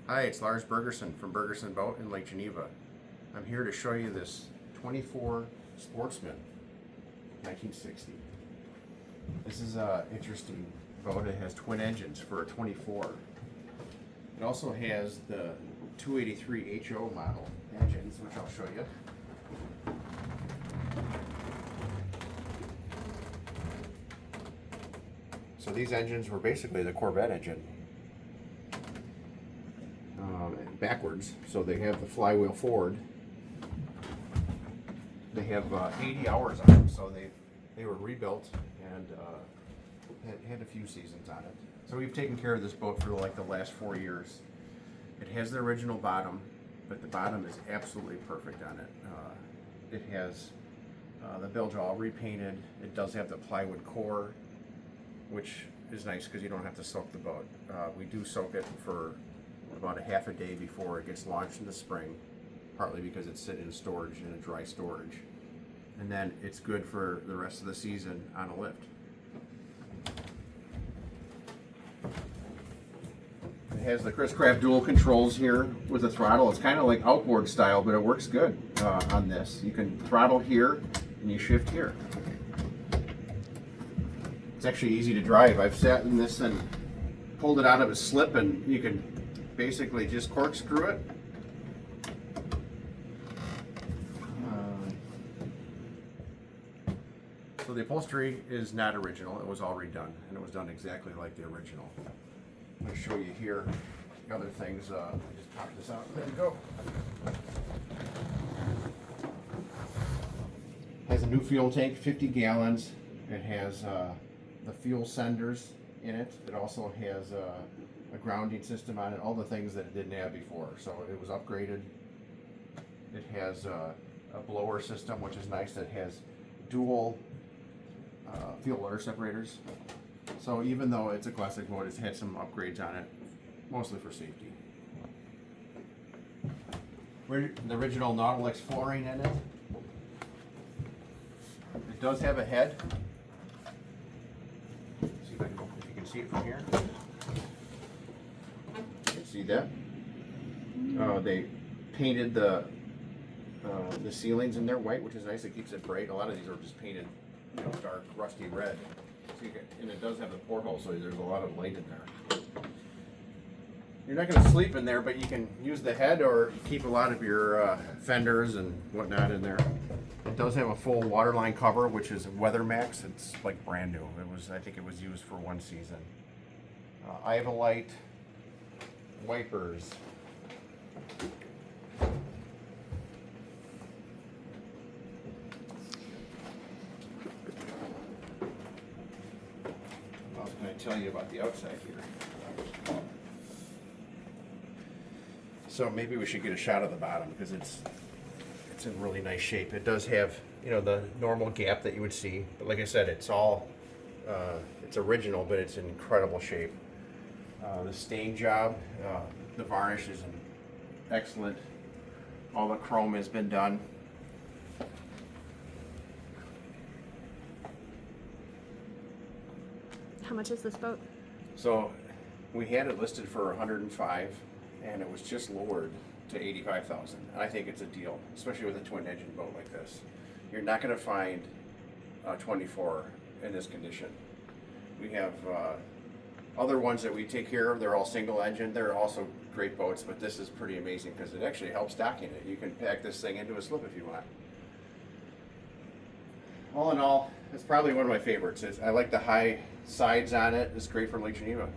Hi, it's Lars Bergersen from Bergersen Boat in Lake Geneva. I'm here to show you this 24 Sportsman 1960. This is an interesting boat. It has twin engines for a 24. It also has the 283 HO model engines, which I'll show you. So these engines were basically the Corvette engine. Backwards, so they have the flywheel forward. They have 80 hours on them, so they were rebuilt and had a few seasons on it. So we've taken care of this boat for like the last 4 years. It has the original bottom, but the bottom is absolutely perfect on it. It has the bilge all repainted. It does have the plywood core, which is nice because you don't have to soak the boat. We do soak it for about a half a day before it gets launched in the spring, partly because it's sitting in storage, in a dry storage. And then it's good for the rest of the season on a lift. It has the Chris Craft dual controls here with a throttle. It's kind of like outboard style, but it works good on this. You can throttle here and you shift here. It's actually easy to drive. I've sat in this and pulled it out of a slip, and you can basically just corkscrew it. So the upholstery is not original. It was all redone, and it was done exactly like the original. I'm going to show you here the other things. I just pop this out and there you go. Has a new fuel tank, 50 gallons. It has the fuel senders in it. It also has a grounding system on it, all the things that it didn't have before. So it was upgraded. It has a blower system, which is nice. It has dual fuel air separators. So even though it's a classic boat, it's had some upgrades on it, mostly for safety. The original Nautolex flooring in it. It does have a head. See if you can see it from here. See that? They painted the ceilings in there white, which is nice. It keeps it bright. A lot of these are just painted, dark rusty red. So and it does have the porthole, so there's a lot of light in there. You're not going to sleep in there, but you can use the head or keep a lot of your fenders and whatnot in there. It does have a full waterline cover, which is Weather Max. It's like brand new. I think it was used for one season. I have a light. Wipers. What else can I tell you about the outside here? So maybe we should get a shot of the bottom because it's in really nice shape. It does have the normal gap that you would see, but like I said, it's all it's original, but it's in incredible shape. The stain job, the varnish is excellent. All the chrome has been done. How much is this boat? So we had it listed for 105, and it was just lowered to 85,000. I think it's a deal, especially with a twin engine boat like this. You're not going to find a 24 in this condition. We have other ones that we take care of, they're all single engine. They're also great boats, but this is pretty amazing because it actually helps docking it. You can pack this thing into a slip if you want. All in all, it's probably one of my favorites. I like the high sides on it. It's great for Lake Geneva.